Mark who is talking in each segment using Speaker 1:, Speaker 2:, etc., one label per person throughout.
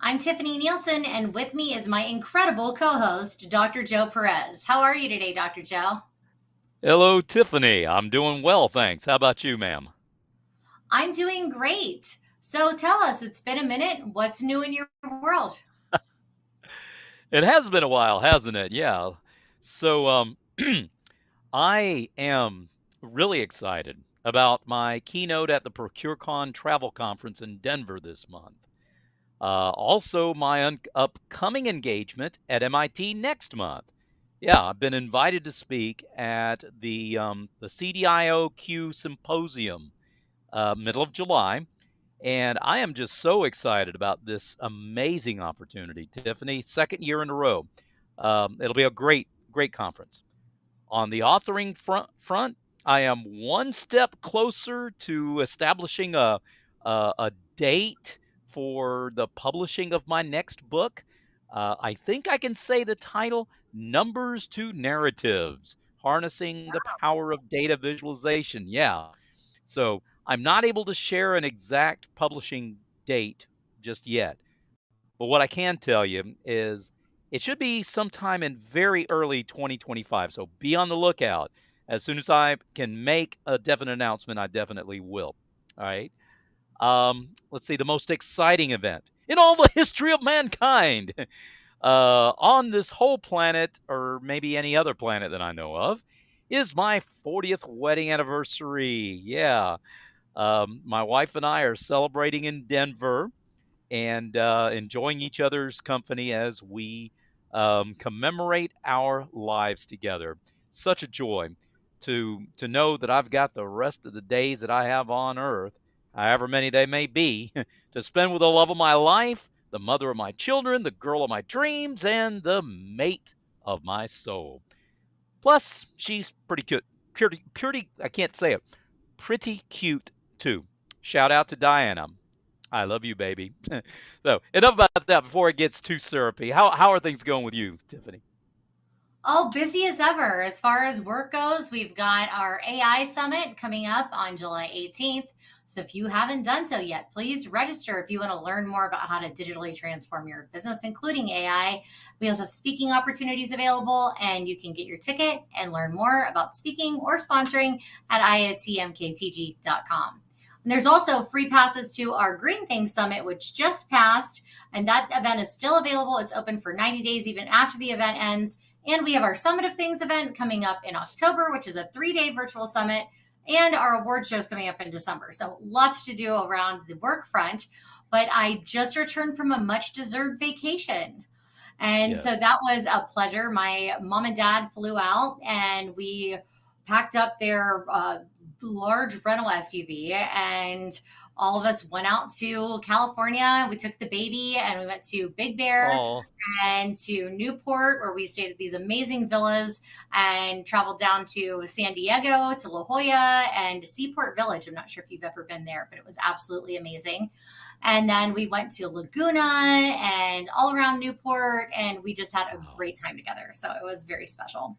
Speaker 1: I'm Tiffani Neilson, and with me is my incredible co-host, Dr. Joe Perez. How are you today, Dr. Joe?
Speaker 2: Hello, Tiffany. I'm doing well, thanks. How about you, ma'am?
Speaker 1: I'm doing great. So tell us, it's been a minute. What's new in your world?
Speaker 2: It has been a while, hasn't it? Yeah. So, I am really excited about my keynote at the ProcureCon Travel Conference in Denver this month. Also, my upcoming engagement at MIT next month. Yeah, I've been invited to speak at the CDIOQ Symposium, middle of July. And I am just so excited about this amazing opportunity, Tiffany. Second year in a row. It'll be a great conference. On the authoring front, I am one step closer to establishing a date for the publishing of my next book. I think I can say the title Numbers to Narratives Harnessing the Power of Data Visualization. Yeah. So I'm not able to share an exact publishing date just yet. But what I can tell you is it should be sometime in very early 2025. So be on the lookout. As soon as I can make a definite announcement, I definitely will. All right. Let's see, the most exciting event in all the history of mankind on this whole planet, or maybe any other planet that I know of, is my 40th wedding anniversary. Yeah. My wife and I are celebrating in Denver and enjoying each other's company as we commemorate our lives together. Such a joy to know that I've got the rest of the days that I have on earth, however many they may be, to spend with the love of my life, the mother of my children, the girl of my dreams, and the mate of my soul. Plus, she's pretty cute. Pretty, I can't say it. Pretty cute, too. Shout out to Diana. I love you, baby. So, enough about that before it gets too syrupy. How are things going with you, Tiffany?
Speaker 1: Oh, busy as ever. As far as work goes, we've got our AI Summit coming up on July 18th. So if you haven't done so yet, please register if you want to learn more about how to digitally transform your business, including AI. We also have speaking opportunities available, and you can get your ticket and learn more about speaking or sponsoring at iotmktg.com. And there's also free passes to our Green Things Summit, which just passed, and that event is still available. It's open for 90 days, even after the event ends. And we have our Summit of Things event coming up in October, which is a 3-day virtual summit, and our award shows coming up in December. So lots to do around the work front. But I just returned from a much deserved vacation. And so
Speaker 2: Yes.
Speaker 1: that was a pleasure. My mom and dad flew out, and we packed up their large rental SUV, and all of us went out to California. We took the baby and we went to Big Bear
Speaker 2: Oh,
Speaker 1: and to Newport, where we stayed at these amazing villas, and traveled down to San Diego, to La Jolla, and Seaport Village. I'm not sure if you've ever been there, but it was absolutely amazing. And then we went to Laguna and all around Newport, and we just had a
Speaker 2: wow.
Speaker 1: great time together. So it was very special.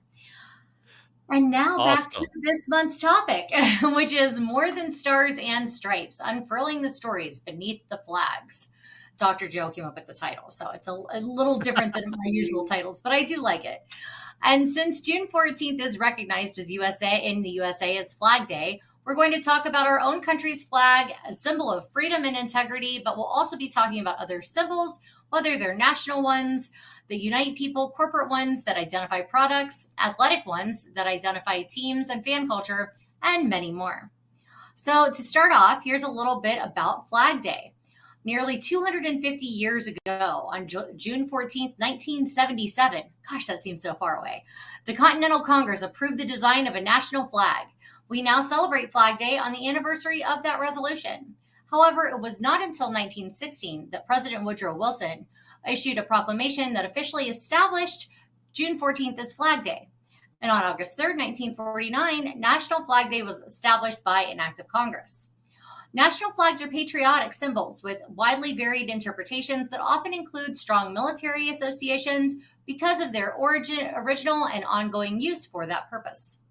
Speaker 1: And now back to
Speaker 2: Awesome.
Speaker 1: this month's topic, which is More Than Stars and Stripes, Unfurling the Stories Beneath the Flags. Dr. Joe came up with the title, so it's a little different than my usual titles, but I do like it. And since June 14th is recognized as USA in the USA as Flag Day, we're going to talk about our own country's flag, a symbol of freedom and integrity, but we'll also be talking about other symbols, whether they're national ones, the unite people, corporate ones that identify products, athletic ones that identify teams and fan culture, and many more. So, to start off, here's a little bit about Flag Day. Nearly 250 years ago, on June 14th, 1977, gosh, that seems so far away, the Continental Congress approved the design of a national flag. We now celebrate Flag Day on the anniversary of that resolution. However, it was not until 1916 that President Woodrow Wilson issued a proclamation that officially established June 14th as Flag Day. And on August 3rd, 1949, National Flag Day was established by an act of Congress. National flags are patriotic symbols with widely varied interpretations that often include strong military associations because of their original and ongoing use for that purpose.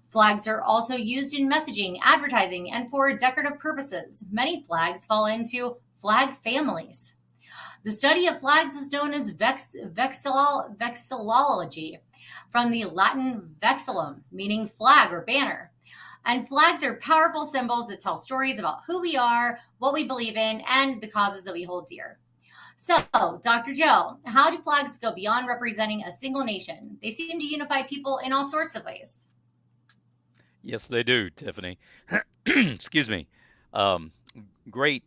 Speaker 1: Flags are also used in messaging, advertising, and for decorative purposes. Many flags fall into flag families. The study of flags is known as vexillology, from the Latin vexillum, meaning flag or banner. And flags are powerful symbols that tell stories about who we are, what we believe in, and the causes that we hold dear. So, Dr. Joe, how do flags go beyond representing a single nation? They seem to unify people in all sorts of ways.
Speaker 2: Yes, they do, Tiffany. Excuse me. Um, great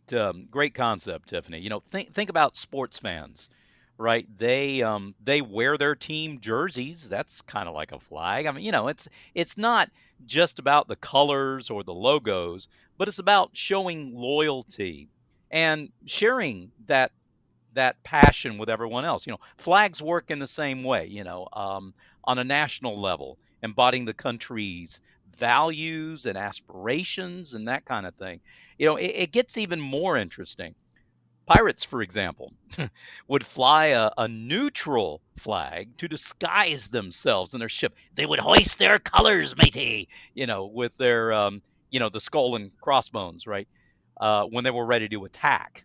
Speaker 2: concept, Tiffany. Think about sports fans, right? They wear their team jerseys. That's kind of like a flag. I mean, it's not just about the colors or the logos, but it's about showing loyalty and sharing that passion with everyone else. Flags work in the same way, on a national level, embodying the country's values and aspirations and that kind of thing. It gets even more interesting. Pirates, for example, would fly a neutral flag to disguise themselves in their ship. They would hoist their colors, matey, with their, the skull and crossbones, right? When they were ready to attack.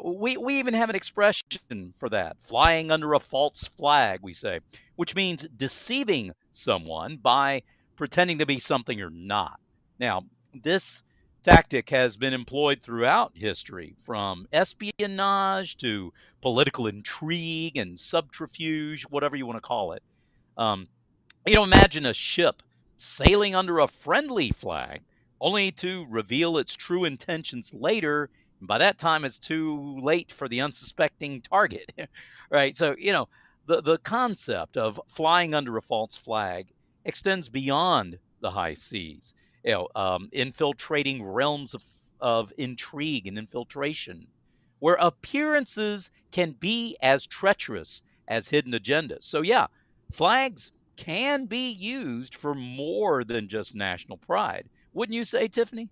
Speaker 2: We even have an expression for that, flying under a false flag, we say, which means deceiving someone by pretending to be something you're not. Now, this tactic has been employed throughout history, from espionage to political intrigue and subterfuge, whatever you want to call it. Um, Imagine a ship sailing under a friendly flag only to reveal its true intentions later. And by that time, it's too late for the unsuspecting target, right? So, the concept of flying under a false flag extends beyond the high seas, infiltrating realms of intrigue and infiltration, where appearances can be as treacherous as hidden agendas. So, yeah, flags can be used for more than just national pride. Wouldn't you say, Tiffany?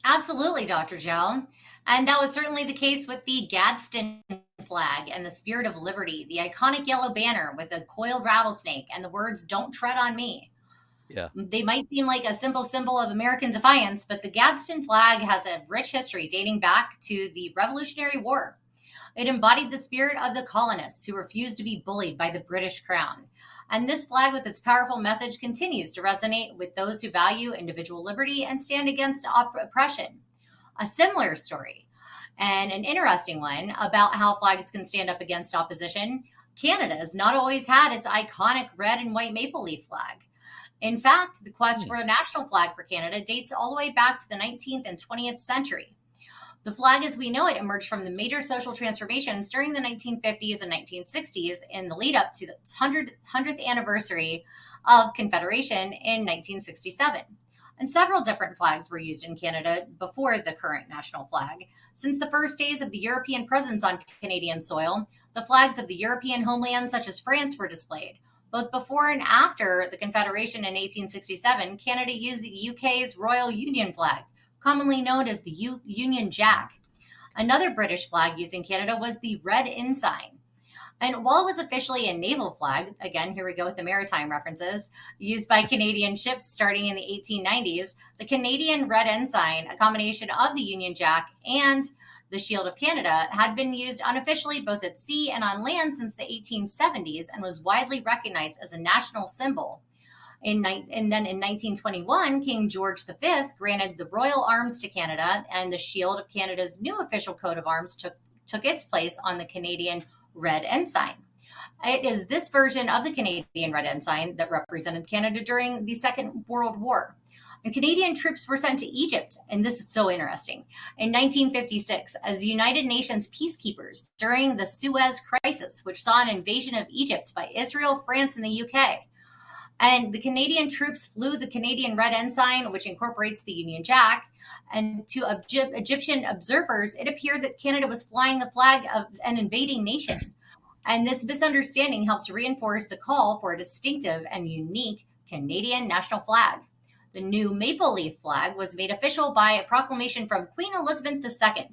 Speaker 1: Absolutely, Dr. Joe. And that was certainly the case with the Gadsden flag and the Spirit of Liberty, the iconic yellow banner with a coiled rattlesnake and the words, "Don't tread on me."
Speaker 2: Yeah.
Speaker 1: They might seem like a simple symbol of American defiance, but the Gadsden flag has a rich history dating back to the Revolutionary War. It embodied the spirit of the colonists who refused to be bullied by the British crown. And this flag, with its powerful message, continues to resonate with those who value individual liberty and stand against oppression. A similar story, and an interesting one, about how flags can stand up against opposition. Canada has not always had its iconic red and white maple leaf flag. In fact, the quest
Speaker 2: Hmm.
Speaker 1: for a national flag for Canada dates all the way back to the 19th and 20th century. The flag as we know it emerged from the major social transformations during the 1950s and 1960s in the lead up to the 100th anniversary of Confederation in 1967. And several different flags were used in Canada before the current national flag. Since the first days of the European presence on Canadian soil, the flags of the European homeland, such as France, were displayed. Both before and after the Confederation in 1867, Canada used the UK's Royal Union flag, commonly known as the Union Jack. Another British flag used in Canada was the Red Ensign. And while it was officially a naval flag, again, here we go with the maritime references, used by Canadian ships starting in the 1890s, the Canadian Red Ensign, a combination of the Union Jack and the Shield of Canada, had been used unofficially both at sea and on land since the 1870s and was widely recognized as a national symbol. And then in 1921, King George V granted the Royal Arms to Canada, and the Shield of Canada's new official coat of arms took its place on the Canadian Red Ensign. It is this version of the Canadian Red Ensign that represented Canada during the Second World War. And Canadian troops were sent to Egypt, and this is so interesting, in 1956 as United Nations peacekeepers during the Suez Crisis, which saw an invasion of Egypt by Israel, France, and the UK. And the Canadian troops flew the Canadian Red Ensign, which incorporates the Union Jack. And to Egyptian observers, it appeared that Canada was flying the flag of an invading nation. And this misunderstanding helps reinforce the call for a distinctive and unique Canadian national flag. The new maple leaf flag was made official by a proclamation from Queen Elizabeth II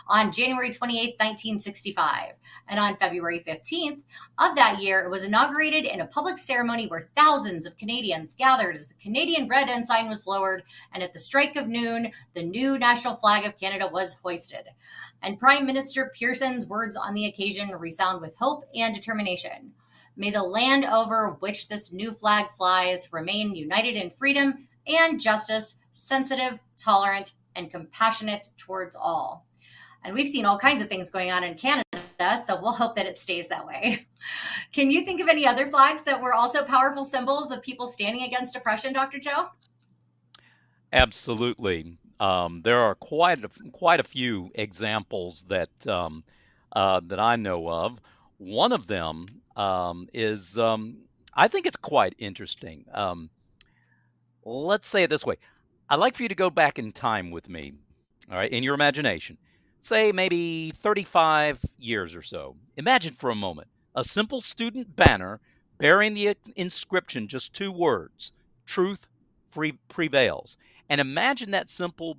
Speaker 1: on January 28, 1965. And on February 15th of that year, it was inaugurated in a public ceremony where thousands of Canadians gathered as the Canadian red ensign was lowered, and at the strike of noon, the new national flag of Canada was hoisted. And Prime Minister Pearson's words on the occasion resound with hope and determination. May the land over which this new flag flies remain united in freedom and justice, sensitive, tolerant, and compassionate towards all. And we've seen all kinds of things going on in Canada, so we'll hope that it stays that way. Can you think of any other flags that were also powerful symbols of people standing against oppression, Dr. Joe?
Speaker 2: Absolutely. There are quite a few examples that that I know of. One of them is I think it's quite interesting. Let's say it this way. I'd like for you to go back in time with me, all right, in your imagination. Say maybe 35 years or so. Imagine for a moment a simple student banner bearing the inscription, just two words: truth prevails. And imagine that simple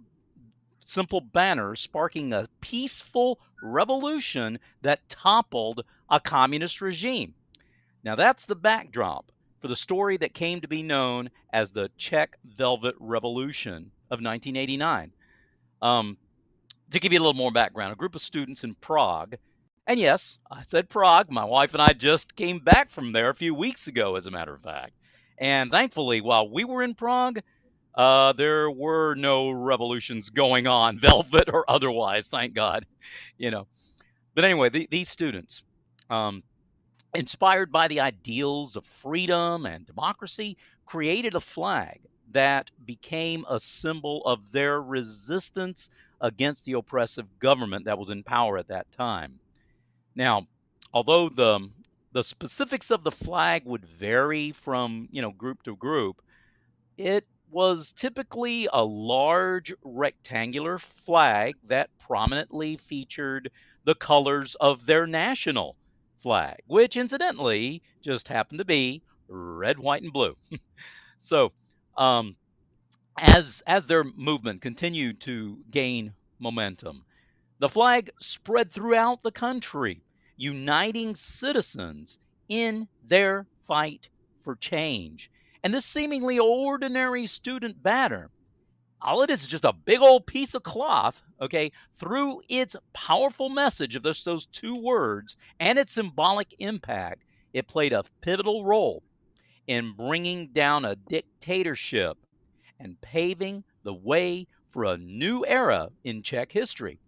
Speaker 2: banner sparking a peaceful revolution that toppled a communist regime. Now, that's the backdrop for the story that came to be known as the Czech Velvet Revolution of 1989. To give you a little more background, a group of students in Prague, and yes, I said Prague, my wife and I just came back from there a few weeks ago, as a matter of fact. And thankfully, while we were in Prague, there were no revolutions going on, velvet or otherwise, thank God, you know. But anyway, these students, inspired by the ideals of freedom and democracy, created a flag that became a symbol of their resistance against the oppressive government that was in power at that time. Now, although the specifics of the flag would vary from, group to group, it was typically a large rectangular flag that prominently featured the colors of their national flag, which incidentally just happened to be red, white, and blue. So, um, as their movement continued to gain momentum, the flag spread throughout the country, uniting citizens in their fight for change. And this seemingly ordinary student banner, all it is just a big old piece of cloth, okay, through its powerful message of those two words and its symbolic impact, it played a pivotal role in bringing down a dictatorship and paving the way for a new era in Czech history.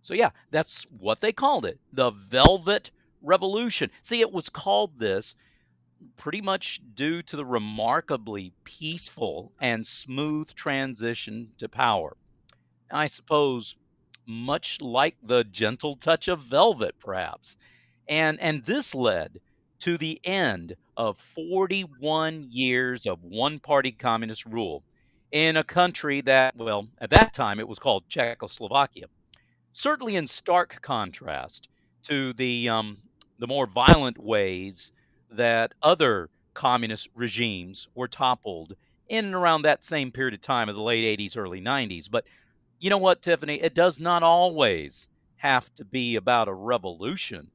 Speaker 2: So, yeah, that's what they called it, the Velvet Revolution. See, it was called this pretty much due to the remarkably peaceful and smooth transition to power. I suppose much like the gentle touch of velvet, perhaps. And this led to the end of 41 years of one-party communist rule in a country that, well, at that time it was called Czechoslovakia. Certainly in stark contrast to the more violent ways that other communist regimes were toppled in and around that same period of time of the late 80s, early 90s. But you know what, Tiffani? It does not always have to be about a revolution.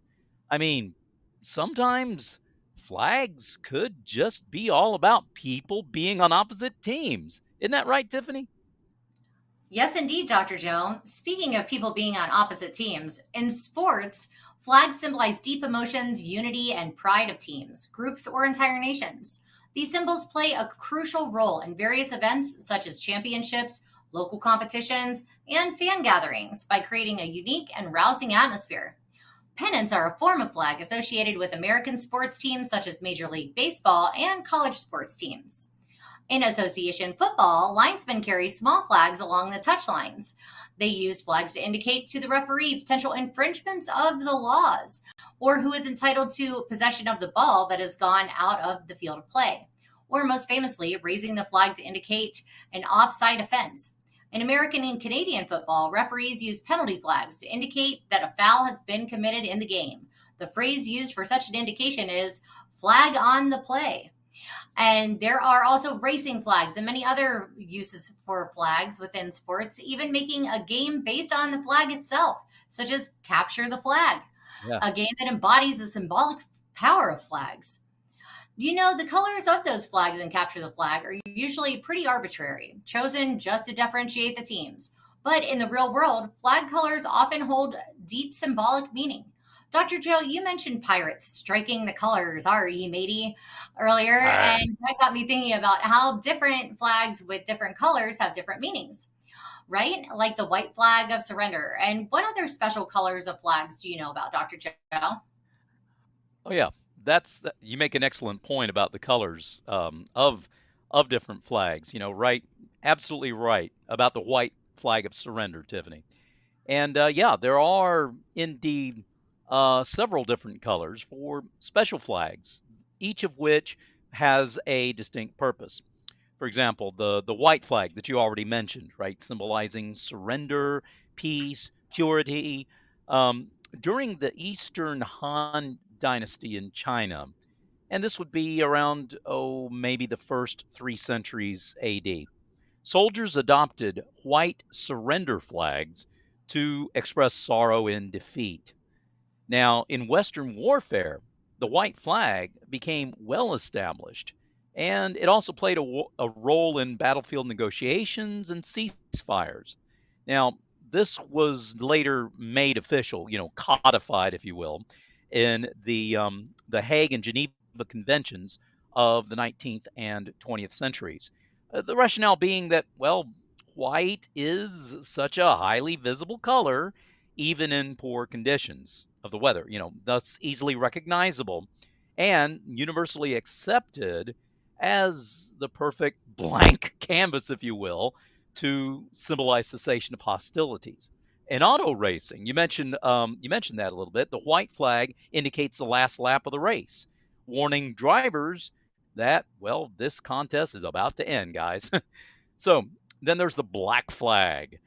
Speaker 2: I mean, sometimes flags could just be all about people being on opposite teams. Isn't that right, Tiffani?
Speaker 1: Yes, indeed, Dr. Joe. Speaking of people being on opposite teams, in sports, flags symbolize deep emotions, unity, and pride of teams, groups, or entire nations. These symbols play a crucial role in various events such as championships, local competitions, and fan gatherings by creating a unique and rousing atmosphere. Pennants are a form of flag associated with American sports teams such as Major League Baseball and college sports teams. In association football, linesmen carry small flags along the touchlines. They use flags to indicate to the referee potential infringements of the laws or who is entitled to possession of the ball that has gone out of the field of play, or most famously, raising the flag to indicate an offside offense. In American and Canadian football, referees use penalty flags to indicate that a foul has been committed in the game. The phrase used for such an indication is flag on the play. And there are also racing flags and many other uses for flags within sports, even making a game based on the flag itself, such as Capture the Flag,
Speaker 2: Yeah.
Speaker 1: a game that embodies the symbolic power of flags. You know, the colors of those flags in Capture the Flag are usually pretty arbitrary, chosen just to differentiate the teams. But in the real world, flag colors often hold deep symbolic meaning. Dr. Joe, you mentioned pirates striking the colors, RE matey, earlier,
Speaker 2: Arr.
Speaker 1: and that got me thinking about how different flags with different colors have different meanings, right? Like the white flag of surrender. And what other special colors of flags do you know about, Dr. Joe?
Speaker 2: Oh yeah, you make an excellent point about the colors of different flags. Right, absolutely right about the white flag of surrender, Tiffany. And yeah, there are indeed several different colors for special flags, each of which has a distinct purpose. For example, the white flag that you already mentioned, right, symbolizing surrender, peace, purity. During the Eastern Han Dynasty in China, and this would be around, maybe the first 3 centuries AD. Soldiers adopted white surrender flags to express sorrow in defeat. Now, in Western warfare, the white flag became well established, and it also played a role in battlefield negotiations and ceasefires. Now, this was later made official, codified, if you will, in the Hague and Geneva Conventions of the 19th and 20th centuries. The rationale being that, well, white is such a highly visible color even in poor conditions of the weather, thus easily recognizable and universally accepted as the perfect blank canvas, if you will, to symbolize cessation of hostilities. In auto racing, you mentioned that a little bit. The white flag indicates the last lap of the race, warning drivers that, well, this contest is about to end, guys. So then there's the black flag.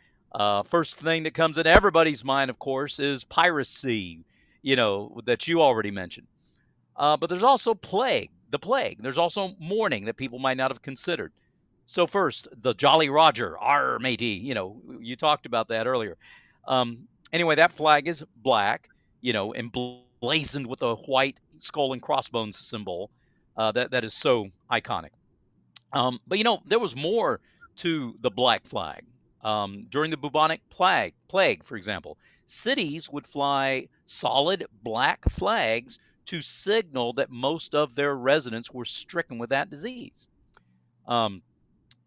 Speaker 2: First thing that comes in everybody's mind, of course, is piracy, that you already mentioned. But there's also the plague. There's also mourning that people might not have considered. So first, the Jolly Roger, R matey, you talked about that earlier. Anyway, that flag is black, emblazoned with a white skull and crossbones symbol. That is so iconic. But there was more to the Black Flag. During the bubonic plague, for example, cities would fly solid black flags to signal that most of their residents were stricken with that disease. Um,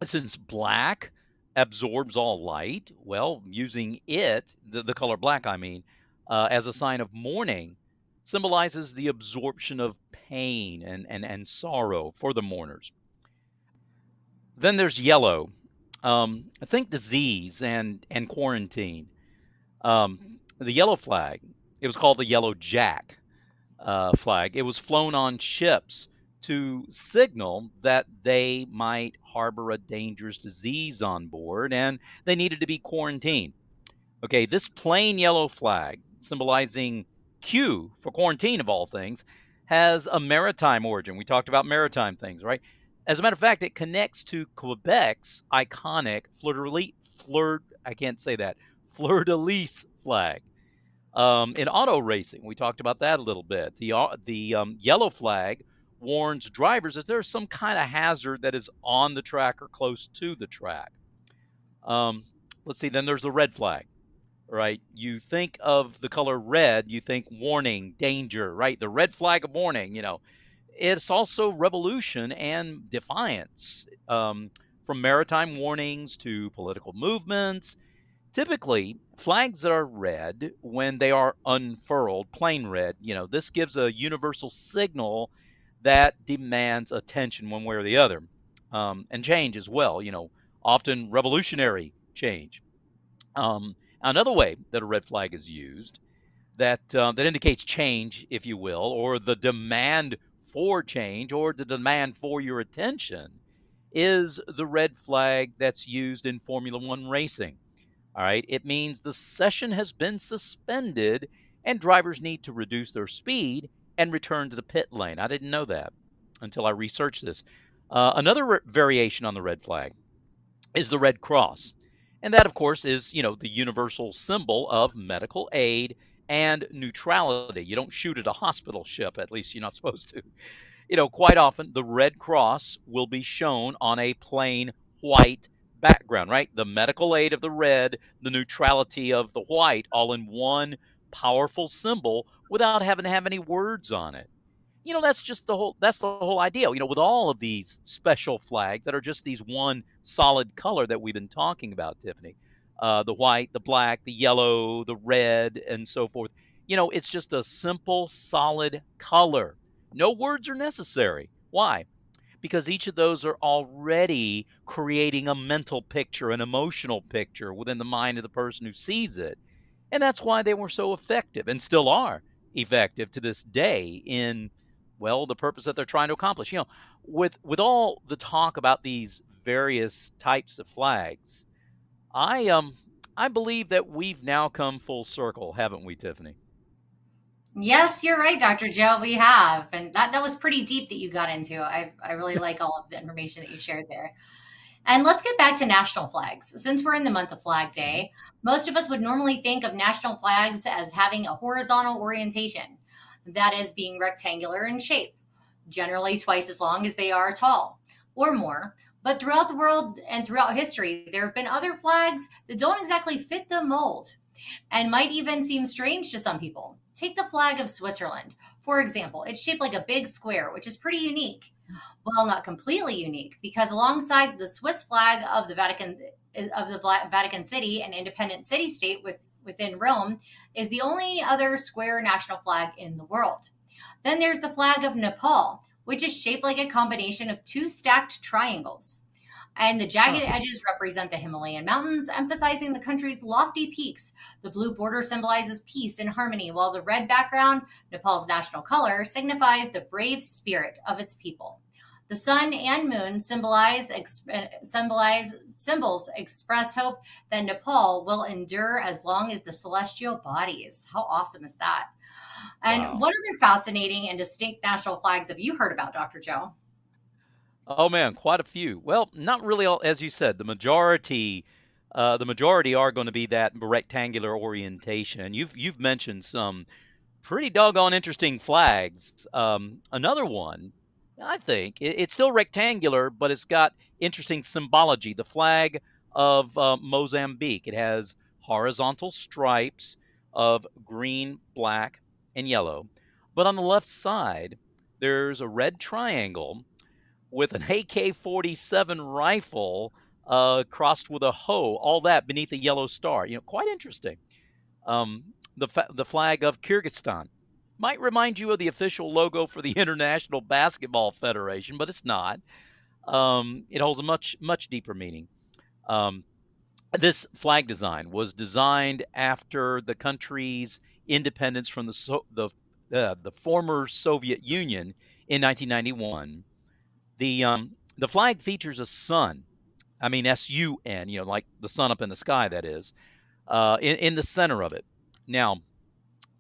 Speaker 2: since black absorbs all light, well, using the color black, I mean, as a sign of mourning, symbolizes the absorption of pain and sorrow for the mourners. Then there's yellow. I think disease and quarantine. The yellow flag. It was called the Yellow Jack flag. It was flown on ships to signal that they might harbor a dangerous disease on board and they needed to be quarantined. Okay, this plain yellow flag, symbolizing Q for quarantine of all things, has a maritime origin. We talked about maritime things, right? As a matter of fact, it connects to Quebec's iconic I can't say that, fleur de lis flag. In auto racing, we talked about that a little bit. The yellow flag warns drivers that there's some kind of hazard that is on the track or close to the track. Um, let's see, then there's the red flag, right? You think of the color red, you think warning, danger, right? The red flag of warning, It's also revolution and defiance, from maritime warnings to political movements. Typically, flags that are red when they are unfurled, plain red, this gives a universal signal that demands attention one way or the other, and change as well, often revolutionary change. Another way that a red flag is used that indicates change, if you will, or the demand for change, or the demand for your attention, is the red flag that's used in Formula One racing. All right, it means the session has been suspended and drivers need to reduce their speed and return to the pit lane. I didn't know that. until I researched this. Another variation on the red flag is the Red Cross. And that, of course, is, the universal symbol of medical aid and neutrality. You don't shoot at a hospital ship, at least you're not supposed to. Quite often the Red Cross will be shown on a plain white background, right? The medical aid of the red, the neutrality of the white, all in one powerful symbol without having to have any words on it. That's the whole idea, with all of these special flags that are just these one solid color that we've been talking about, Tiffani. The white, the black, the yellow, the red, and so forth. It's just a simple, solid color. No words are necessary. Why? Because each of those are already creating a mental picture, an emotional picture within the mind of the person who sees it. And that's why they were so effective and still are effective to this day in, well, the purpose that they're trying to accomplish. With all the talk about these various types of flags, I believe that we've now come full circle, haven't we, Tiffani?
Speaker 1: Yes, you're right, Dr. Joe. We have. And that was pretty deep that you got into. I really like all of the information that you shared there. And let's get back to national flags. Since we're in the month of Flag
Speaker 2: Hmm.
Speaker 1: Day, most of us would normally think of national flags as having a horizontal orientation, that is, being rectangular in shape, generally twice as long as they are tall or more. But throughout the world and throughout history, there have been other flags that don't exactly fit the mold and might even seem strange to some people. Take the flag of Switzerland. For example, it's shaped like a big square, which is pretty unique. Well, not completely unique, because alongside the Swiss flag of the Vatican City, an independent city state within Rome, is the only other square national flag in the world. Then there's the flag of Nepal, which is shaped like a combination of two stacked triangles. And the jagged
Speaker 2: Huh.
Speaker 1: edges represent the Himalayan mountains, emphasizing the country's lofty peaks. The blue border symbolizes peace and harmony, while the red background, Nepal's national color, signifies the brave spirit of its people. The sun and moon symbols express hope that Nepal will endure as long as the celestial bodies. How awesome is that? And
Speaker 2: Wow.
Speaker 1: what other fascinating and distinct national flags have you heard about, Dr. Joe?
Speaker 2: Oh man, quite a few. Well, not really all, as you said, the majority are going to be that rectangular orientation. And you've mentioned some pretty doggone interesting flags. Another one, I think, it's still rectangular, but it's got interesting symbology. The flag of Mozambique. It has horizontal stripes of green, black, and yellow. But on the left side, there's a red triangle with an AK-47 rifle crossed with a hoe, all that beneath a yellow star. Quite interesting. The flag of Kyrgyzstan might remind you of the official logo for the International Basketball Federation, but it's not. It holds a much deeper meaning. Um, this flag design was designed after the country's independence from the former Soviet Union in 1991. The flag features a sun. I mean SUN, like the sun up in the sky, that is, in the center of it. Now,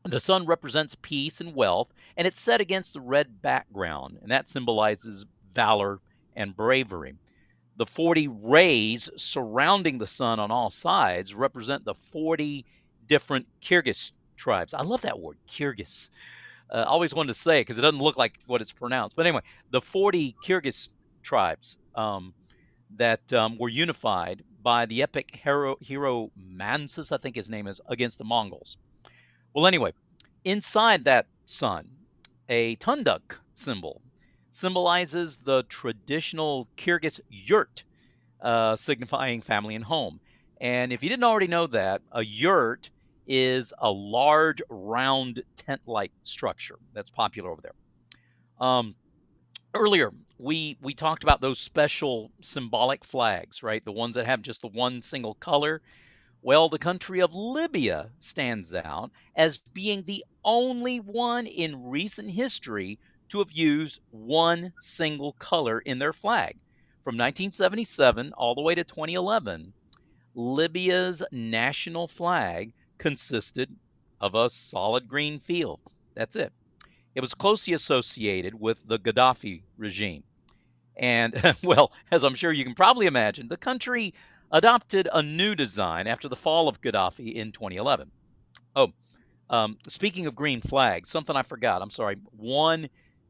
Speaker 2: the sun represents peace and wealth, and it's set against the red background, and that symbolizes valor and bravery. The 40 rays surrounding the sun on all sides represent the 40 different Kyrgyz tribes. I love that word, Kyrgyz. I always wanted to say it because it doesn't look like what it's pronounced. But anyway, the 40 Kyrgyz tribes that were unified by the epic hero Mansus, I think his name is, against the Mongols. Well, anyway, inside that sun, a tunduk symbol symbolizes the traditional Kyrgyz yurt, signifying family and home. And if you didn't already know that, a yurt is a large, round tent-like structure that's popular over there. Um, Earlier, we talked about those special symbolic flags, right? The ones that have just the one single color. Well, the country of Libya stands out as being the only one in recent history to have used one single color in their flag. From 1977 all the way to 2011, Libya's national flag consisted of a solid green field. That's it. It was closely associated with the Gaddafi regime. And, well, as I'm sure you can probably imagine, the country adopted a new design after the fall of Gaddafi in 2011. Oh, speaking of green flags, something I forgot. I'm sorry. One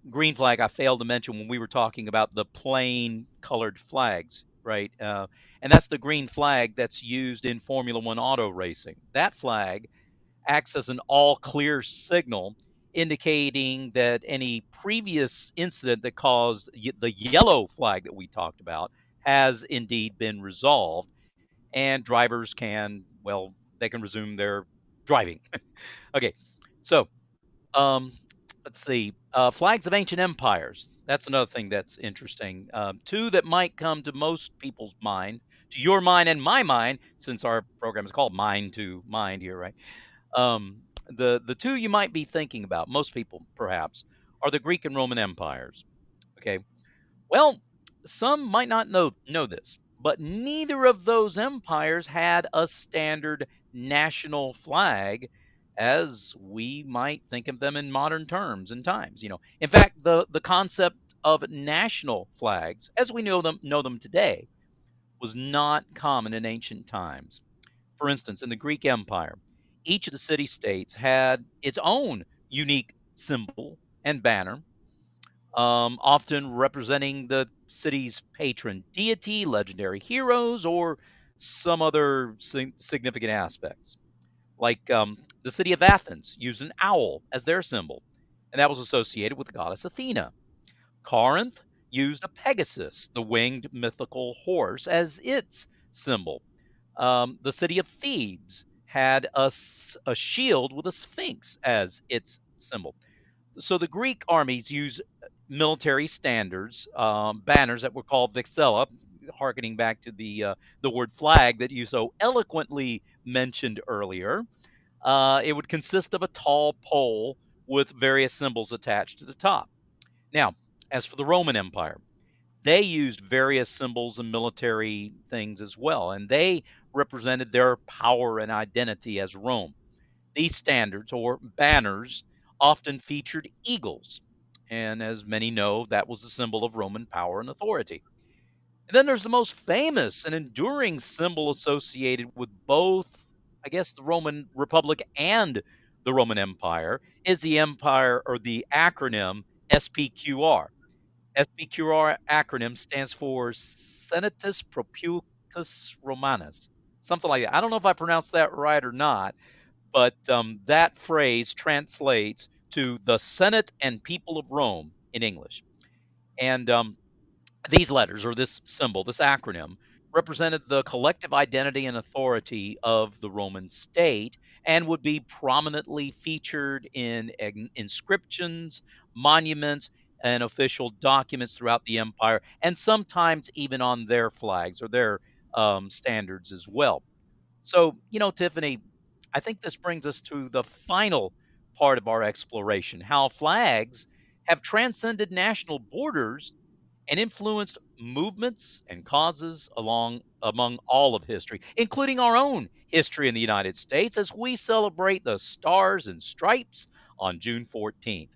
Speaker 2: green flag I failed to mention when we were talking about the plain colored flags, right? And that's the green flag that's used in Formula One auto racing. That flag acts as an all clear signal indicating that any previous incident that caused the yellow flag that we talked about has indeed been resolved, and drivers can, well, they can resume their driving. Okay, so um, let's see. Flags of ancient empires. That's another thing that's interesting. Two that might come to most people's mind, to your mind and my mind, since our program is called Mind to Mind here, right? The two you might be thinking about, most people perhaps, are the Greek and Roman empires. Okay, well, some might not know this, but neither of those empires had a standard national flag as we might think of them in modern terms and times. In fact, the concept of national flags, as we know them today, was not common in ancient times. For instance, in the Greek Empire, each of the city states had its own unique symbol and banner, often representing the city's patron deity, legendary heroes, or some other significant aspects. Like the city of Athens used an owl as their symbol, and that was associated with the goddess Athena. Corinth used a Pegasus, the winged mythical horse, as its symbol. The city of Thebes had a shield with a sphinx as its symbol. So the Greek armies used military standards, banners that were called vexilla, harkening back to the word flag that you so eloquently mentioned earlier. It would consist of a tall pole with various symbols attached to the top. Now, as for the Roman Empire, they used various symbols and military things as well, and they represented their power and identity as Rome. These standards or banners often featured eagles, and as many know, that was the symbol of Roman power and authority. And then there's the most famous and enduring symbol associated with both, I guess, the Roman Republic and the Roman Empire is the empire or the acronym SPQR. SPQR acronym stands for Senatus Propucus Romanus, something like that. I don't know if I pronounced that right or not, but that phrase translates to the Senate and people of Rome in English. And these letters, or this symbol, this acronym, represented the collective identity and authority of the Roman state and would be prominently featured in inscriptions, monuments, and official documents throughout the empire, and sometimes even on their flags or their standards as well. So, Tiffani, I think this brings us to the final part of our exploration, how flags have transcended national borders and influenced movements and causes among all of history, including our own history in the United States as we celebrate the Stars and Stripes on June 14th.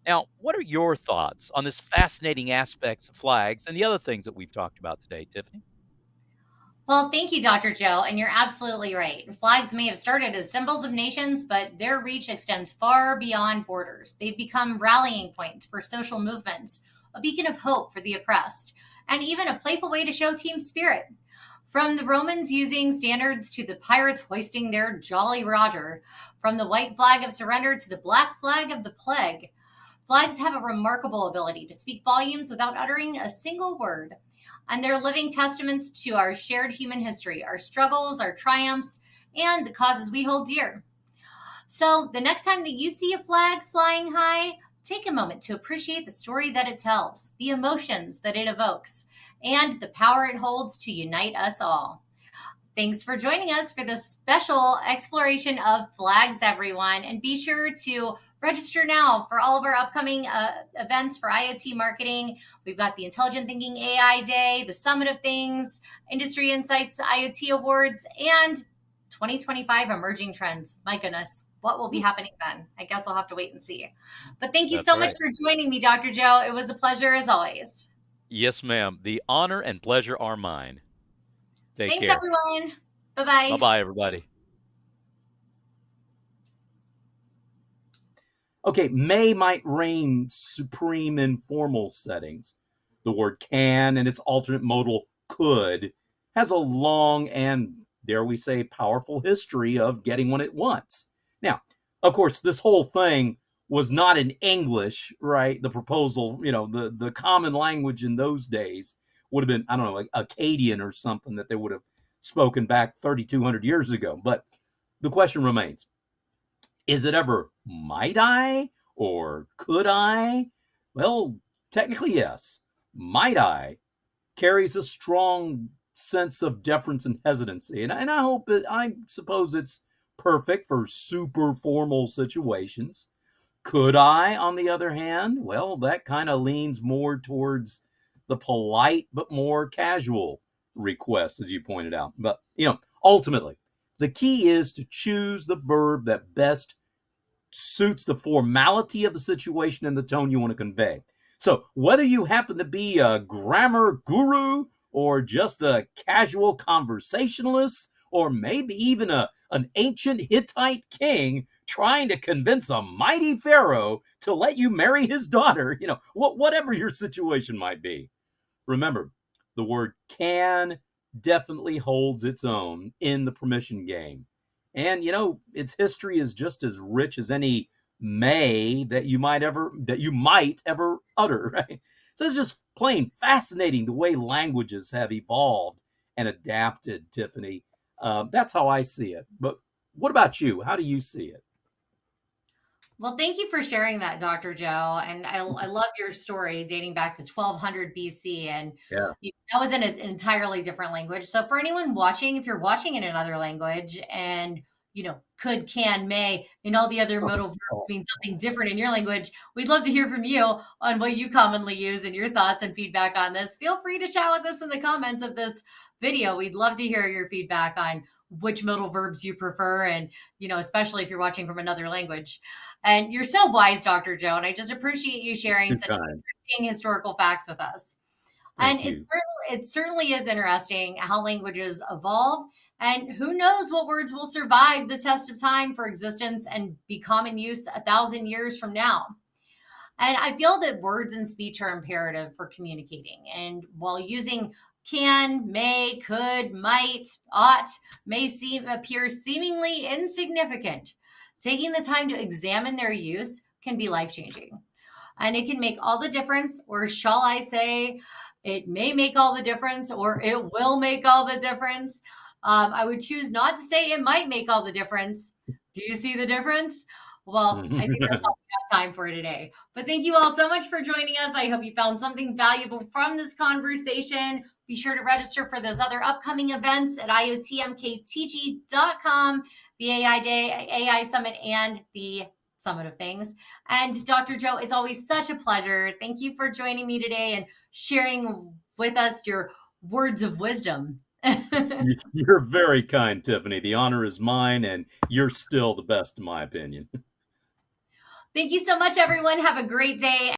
Speaker 2: Now, what are your thoughts on this fascinating aspects of flags and the other things that we've talked about today, Tiffani?
Speaker 1: Well, thank you, Dr. Joe. And you're absolutely right. Flags may have started as symbols of nations, but their reach extends far beyond borders. They've become rallying points for social movements, a beacon of hope for the oppressed, and even a playful way to show team spirit. From the Romans using standards to the pirates hoisting their Jolly Roger, from the white flag of surrender to the black flag of the plague, flags have a remarkable ability to speak volumes without uttering a single word. And they're living testaments to our shared human history, our struggles, our triumphs, and the causes we hold dear. So, the next time that you see a flag flying high, take a moment to appreciate the story that it tells, the emotions that it evokes, and the power it holds to unite us all. Thanks for joining us for this special exploration of flags, everyone. And be sure to register now for all of our upcoming events for IoT marketing. We've got the Intelligent Thinking AI Day, the Summit of Things, Industry Insights IoT Awards, and 2025 Emerging Trends. My goodness, what will be happening then? I guess I'll have to wait and see. But thank you
Speaker 2: That's
Speaker 1: so much
Speaker 2: right.
Speaker 1: for joining me, Dr. Joe. It was a pleasure as always.
Speaker 2: Yes, ma'am. The honor and pleasure are mine. Take
Speaker 1: Thanks,
Speaker 2: care.
Speaker 1: everyone. Bye
Speaker 2: Bye
Speaker 1: bye.
Speaker 2: bye, everybody.
Speaker 3: Okay, may might reign supreme in formal settings. The word can and its alternate modal could has a long and, dare we say, powerful history of getting what it wants. Now, of course, this whole thing was not in English, right? The proposal, the common language in those days would have been, I don't know, like Akkadian or something that they would have spoken back 3,200 years ago. But the question remains, is it ever might I or could I? Well, technically, yes. Might I carries a strong sense of deference and hesitancy. And I suppose it's perfect for super formal situations. Could I, on the other hand? Well, that kind of leans more towards the polite but more casual request, as you pointed out. But, ultimately, the key is to choose the verb that best suits the formality of the situation and the tone you want to convey. So, whether you happen to be a grammar guru or just a casual conversationalist, or maybe even an ancient Hittite king trying to convince a mighty pharaoh to let you marry his daughter, whatever your situation might be, remember, the word can definitely holds its own in the permission game. And its history is just as rich as any may that you might ever utter, right? So it's just plain fascinating the way languages have evolved and adapted, Tiffani. That's how I see it. But what about you? How do you see it?
Speaker 1: Well, thank you for sharing that, Dr. Joe. And I loved your story dating back to 1200 BC. And
Speaker 3: Yeah.
Speaker 1: that was in an entirely different language. So, for anyone watching, if you're watching in another language and, could, can, may, and all the other modal verbs mean something different in your language, we'd love to hear from you on what you commonly use and your thoughts and feedback on this. Feel free to chat with us in the comments of this video. We'd love to hear your feedback on which modal verbs you prefer. And, especially if you're watching from another language. And you're so wise, Dr. Joe, and I just appreciate you sharing such interesting historical facts with us.
Speaker 3: Thank
Speaker 1: And
Speaker 3: you.
Speaker 1: it certainly is interesting how languages evolve, and who knows what words will survive the test of time for existence and be common use 1,000 years from now. And I feel that words and speech are imperative for communicating. And while using can, may, could, might, ought, may appear seemingly insignificant, taking the time to examine their use can be life-changing. And it can make all the difference, or shall I say, it may make all the difference, or it will make all the difference. I would choose not to say it might make all the difference. Do you see the difference? Well, I think that's all we have time for today. But thank you all so much for joining us. I hope you found something valuable from this conversation. Be sure to register for those other upcoming events at iotmktg.com, the AI Day, AI Summit, and the Summit of Things. And Dr. Joe, it's always such a pleasure. Thank you for joining me today and sharing with us your words of wisdom.
Speaker 3: You're very kind, Tiffani. The honor is mine, and you're still the best, in my opinion.
Speaker 1: Thank you so much, everyone. Have a great day.